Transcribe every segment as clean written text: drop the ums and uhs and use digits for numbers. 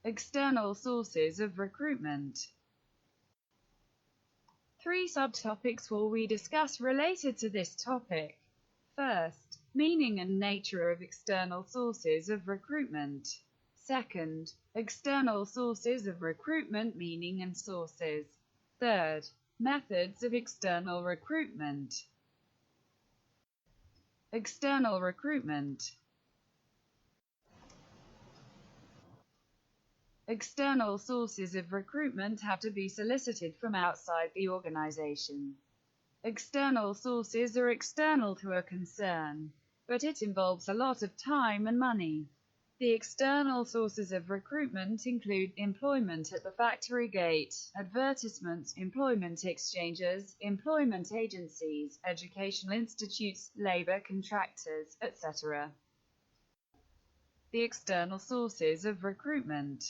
External sources of recruitment. 3 subtopics will we discuss related to this topic. First, meaning and nature of external sources of recruitment. Second, external sources of recruitment, meaning and sources. Third, methods of external recruitment. External recruitment. External sources of recruitment have to be solicited from outside the organization. External sources are external to a concern, but it involves a lot of time and money. The external sources of recruitment include employment at the factory gate, advertisements, employment exchanges, employment agencies, educational institutes, labor contractors, etc. The external sources of recruitment.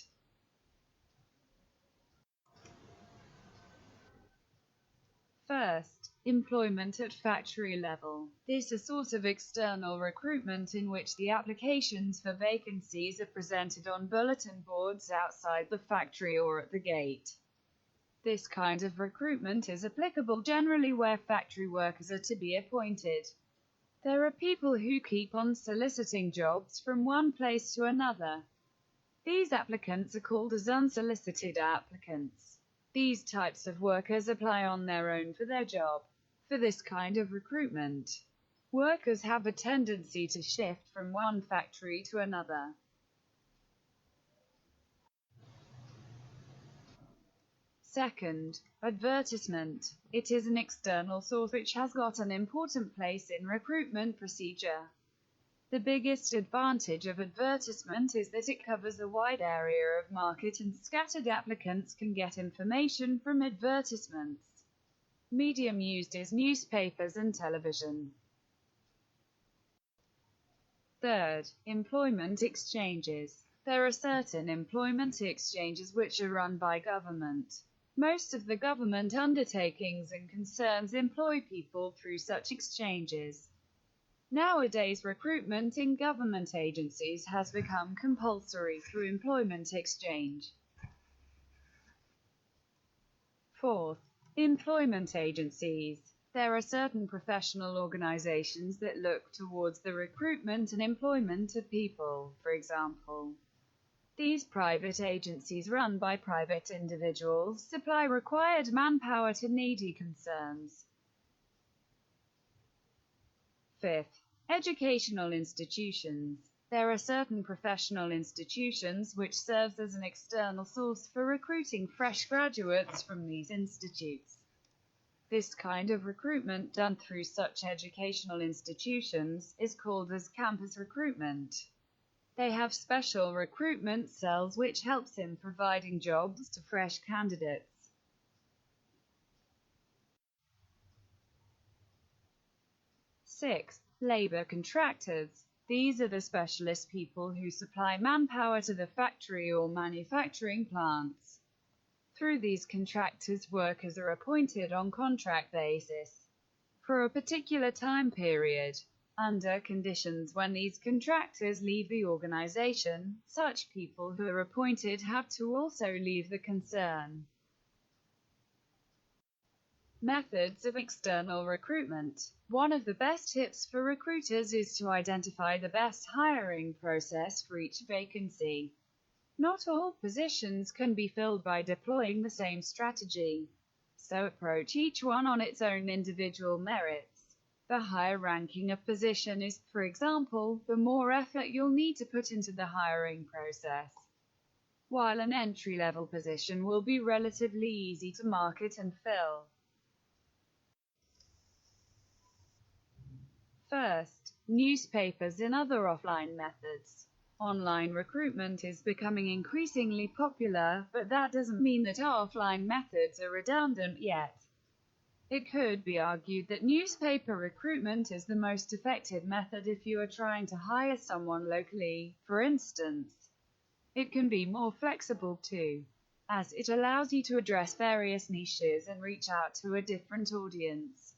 First, employment at factory level. This is a sort of external recruitment in which the applications for vacancies are presented on bulletin boards outside the factory or at the gate. This kind of recruitment is applicable generally where factory workers are to be appointed. There are people who keep on soliciting jobs from one place to another. These applicants are called as unsolicited applicants. These types of workers apply on their own for their job. For this kind of recruitment, workers have a tendency to shift from one factory to another. Second, advertisement. It is an external source which has got an important place in recruitment procedure. The biggest advantage of advertisement is that it covers a wide area of market and scattered applicants can get information from advertisements. Medium used is newspapers and television. Third, employment exchanges. There are certain employment exchanges which are run by government. Most of the government undertakings and concerns employ people through such exchanges. Nowadays, recruitment in government agencies has become compulsory through employment exchange. Fourth, employment agencies. There are certain professional organizations that look towards the recruitment and employment of people, for example. These private agencies run by private individuals supply required manpower to needy concerns. Fifth, educational institutions. There are certain professional institutions which serves as an external source for recruiting fresh graduates from these institutes. This kind of recruitment done through such educational institutions is called as campus recruitment. They have special recruitment cells which helps in providing jobs to fresh candidates. Sixth, labor contractors. These are the specialist people who supply manpower to the factory or manufacturing plants. Through these contractors, workers are appointed on contract basis for a particular time period. Under conditions when these contractors leave the organization, such people who are appointed have to also leave the concern. Methods of external recruitment. One of the best tips for recruiters is to identify the best hiring process for each vacancy. Not all positions can be filled by deploying the same strategy, so approach each one on its own individual merits. The higher ranking a position is, for example, the more effort you'll need to put into the hiring process, while an entry-level position will be relatively easy to market and fill. First, newspapers and other offline methods. Online recruitment is becoming increasingly popular, but that doesn't mean that offline methods are redundant yet. It could be argued that newspaper recruitment is the most effective method if you are trying to hire someone locally, for instance. It can be more flexible too, as it allows you to address various niches and reach out to a different audience.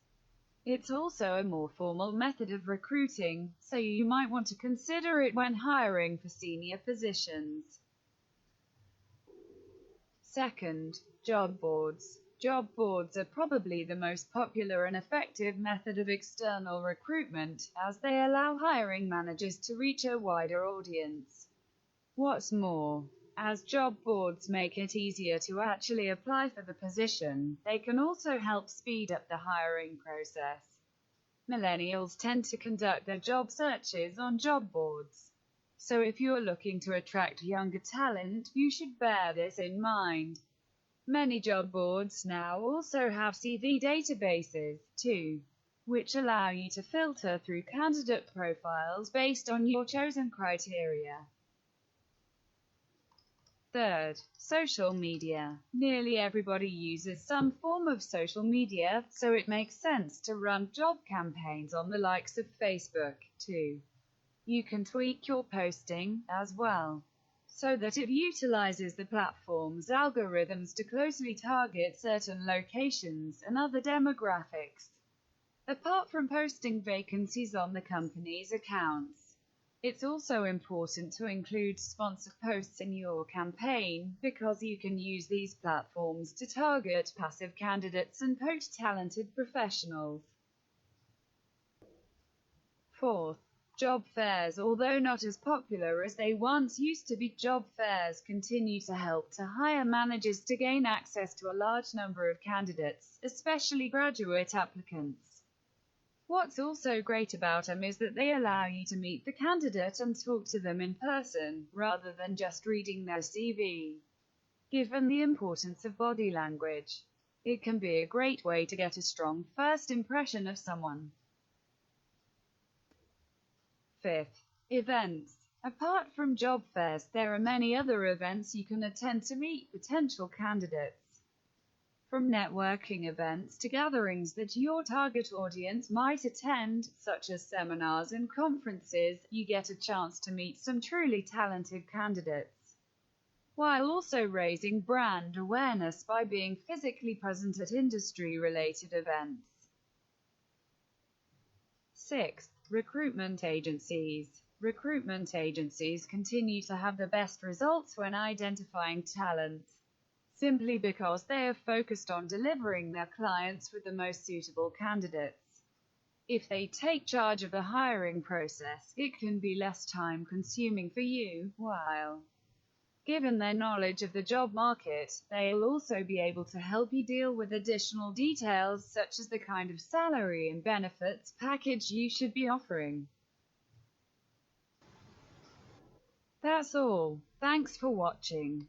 It's also a more formal method of recruiting, so you might want to consider it when hiring for senior positions. Second, job boards. Job boards are probably the most popular and effective method of external recruitment, as they allow hiring managers to reach a wider audience. What's more, as job boards make it easier to actually apply for the position, they can also help speed up the hiring process. Millennials tend to conduct their job searches on job boards. So if you're looking to attract younger talent, you should bear this in mind. Many job boards now also have CV databases, too, which allow you to filter through candidate profiles based on your chosen criteria. Third, social media. Nearly everybody uses some form of social media, so it makes sense to run job campaigns on the likes of Facebook, too. You can tweak your posting as well, so that it utilizes the platform's algorithms to closely target certain locations and other demographics. Apart from posting vacancies on the company's accounts, it's also important to include sponsored posts in your campaign, because you can use these platforms to target passive candidates and poach talented professionals. Fourth, job fairs. Although not as popular as they once used to be, job fairs continue to help to hire managers to gain access to a large number of candidates, especially graduate applicants. What's also great about them is that they allow you to meet the candidate and talk to them in person, rather than just reading their CV. Given the importance of body language, it can be a great way to get a strong first impression of someone. Fifth, events. Apart from job fairs, there are many other events you can attend to meet potential candidates. From networking events to gatherings that your target audience might attend, such as seminars and conferences, you get a chance to meet some truly talented candidates, while also raising brand awareness by being physically present at industry-related events. Sixth, recruitment agencies. Recruitment agencies continue to have the best results when identifying talent, simply because they are focused on delivering their clients with the most suitable candidates. If they take charge of the hiring process, it can be less time-consuming for you, while, given their knowledge of the job market, they'll also be able to help you deal with additional details such as the kind of salary and benefits package you should be offering. That's all. Thanks for watching.